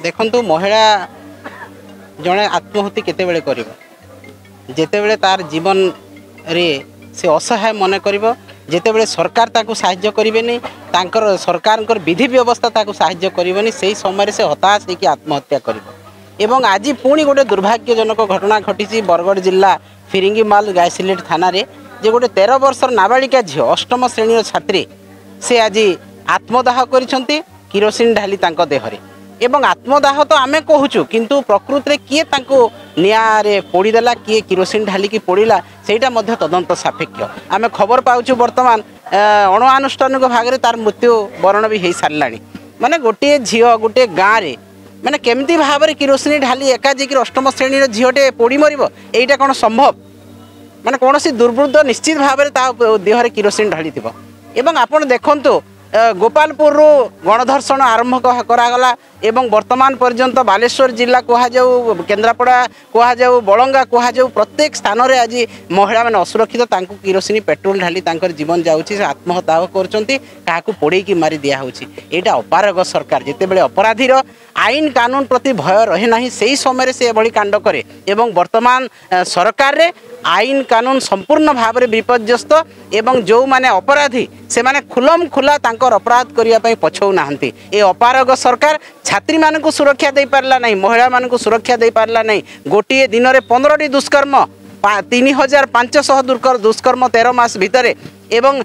देखु महिला जड़े आत्महत्या केतेबेले करिवो जेतेबेले तार जीवन रे से असहाय मन करिवो जेतेबेले सरकार ताकू साहाय्य करिवेनी तांकर सरकार विधि व्यवस्था ताकू साहाय्य करिवनी सेही समय से हताश होकर आत्महत्या करिवो। एवं आज पुणी गोटे दुर्भाग्यजनक घटना घटी बरगढ़ जिला फिरिंगीमाल गायसिलेट थाना रे जे गोटे 13 वर्षर नाबालिका झी अष्टम श्रेणी छात्री से आज आत्मदाह करिसंती किरोसिन ढाली तांको देहरे एवं आत्मदाह तो आमे कहूचु किंतु प्रकृति रे किए तांको नियारे पोड़ीदेला किए किरोसिन ढाली की पोड़ीला सेटा मध्य तदंत सापेक्ष आमे खबर पाउचु वर्तमान अणुआनुष्ठानिक भाग में तार मृत्यु वरण भी हो साराणी माने गोटे झील गोटे गाँव में माने केमती भाव में किरोसिन ढाली एका जी अष्टम श्रेणी झीटे पोड़ी मर एटा कौन संभव माने कौन दुर्वृत्त निश्चित भाव में देहरे किरोसिन ढाली थी एवं आपण देखंतु गोपालपुर गणधर्षण आरंभ करागला एवं वर्तमान पर्यंत बालेश्वर जिला कहुँ केन्द्रापड़ा कहुँ बलंगा कहुँ प्रत्येक स्थान में आज महिला मैंने असुरक्षित तांको किरोसिन पेट्रोल ढाली जीवन जाऊँगी आत्महत्या कर पोड़े मारी दिया यहाँ अपारग सरकार जितेबले अपराधीर आईन कानून प्रति भय रहे ना से समय से एभली कांड करे एवं वर्तमान सरकार रे आईन कानून संपूर्ण भाव में विपर्यस्त एवं जो माने अपराधी से माने खुलम खुला तांकर अपराध करने पछौ नाहंती ए अपारग सरकार छात्री मानक सुरक्षा दे पारला नहीं महिला मानक सुरक्षा दे पारला नहीं गोटे दिन में 15टी दुष्कर्म 3500 दुष्कर्म 13 मास भितर एवं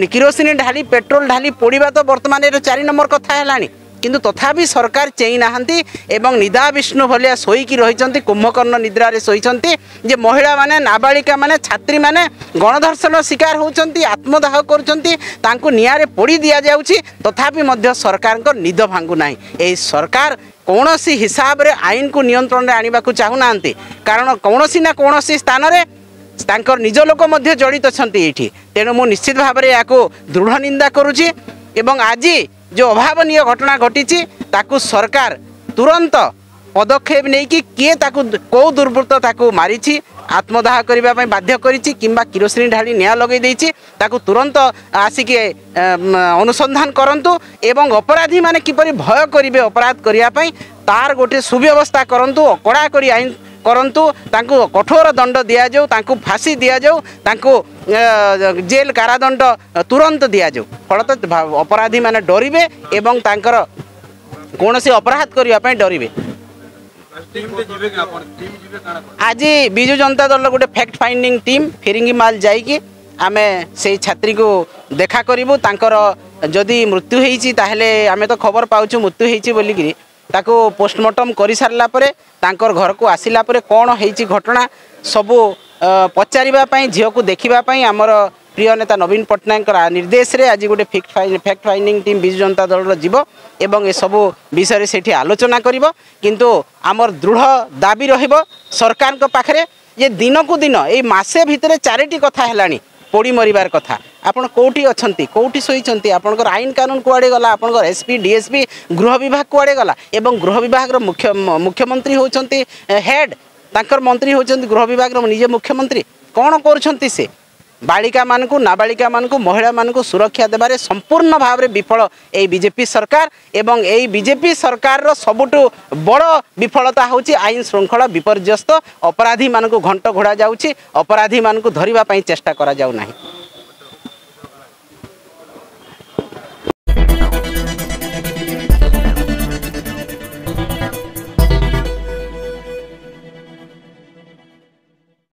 किरोसिन ढाली पेट्रोल ढाली पोड़ीबा तो वर्तमान 4 नंबर कथा है किंतु तथापि सरकार चेई नाहंती एवं निदा विष्णु भलिया सोईकी रहिचंती कुंभकर्ण निद्रा रे सोईचंती जे महिला माने नाबालिका माने छात्री माने गणधर्षण शिकार होचंती आत्मदाह करूचंती तांको नियारे पोड़ी दिया जाउची तथापि मध्य सरकार को निद भांगु नाही ए सरकार कौनसी हिसाब रे आईन को नियंत्रण रे आनिबा को चाहू नाहंती कारण कौनसी ना कौनसी स्थान रे तांकर निज लोक मध्य जड़ित अछंती एठी तेणु मु निश्चित भाव रे याको दृढ़ निंदा करूची एवं आज जो अभावनीय घटना घटी ताकू सरकार तुरंत पदक्षेप नहीं कि किए ताकू कौ दुर्वृत्त ताकू मारी आत्मदाह करने बाध्य करिछि किंबा किरोसिन ढाली निया लगे देछि ताकू तुरंत आसिक अनुसंधान करंतु एवं अपराधी माने किपरि भय करिवे अपराध करिया पई तार गोटे सुव्यवस्था करंतु कड़ा करी आईन करंतु तांको कठोर दंड दिया जाऊ तांको फांसी दिया जाऊ तांको जेल कारादंड तुरंत दिया जाऊ फलत अपराधी माने डरिवे एवं तांकर कोनोसी अपराध करिया पई डरिवे। आज बिजु जनता दल गोटे फैक्ट फाइंडिंग टीम फिरिंगीमाल जाइकी आमे से छात्री को देखा करिवु तांकर जदि मृत्यु हेइची ताहले आमे तो खबर पाउछु मृत्यु हेइची बोलिकी ताको पोस्टमार्टम कर सारा तांकर घर को आसिला परे कौन होइची घटना सबू पचारिबापी झील को देखापी आमर प्रिय नेता नवीन पट्टनायक निर्देश रे आज गोटे fact finding team Biju Janata Dal जीव एवं ए सबू विषय से आलोचना करिवो किंतु आमर दृढ़ दाबी रहिबो सरकार को पाखरे ये दिन को दिन ये मासे भितर 4टी कथा हेलानी पोड़ी मरिबार कथा आपण कोठी अछंती कोठी सोईचंती आपनकर आईन कानून कुआडे गला आपनकर एसपी डीएसपी गृह विभाग कुआडे गला एवं गृह विभाग रो मुख्यमंत्री होचंती हेड तांकर मंत्री होचंती गृह विभाग रो निजे मुख्यमंत्री कौन करूछंती से बालिका मानकु नाबालिका मानकु महिला मानकु सुरक्षा देबारे संपूर्ण भाव में विफल ए बीजेपी सरकार एवं ए बीजेपी सरकार रो सबुटु बड़ विफलता होची आईन श्रृंखला विपर्यस्त अपराधी मानकु घंट घोड़ा जाउची अपराधी मानकु धरिबा पई चेष्टा करा जाउ नाही।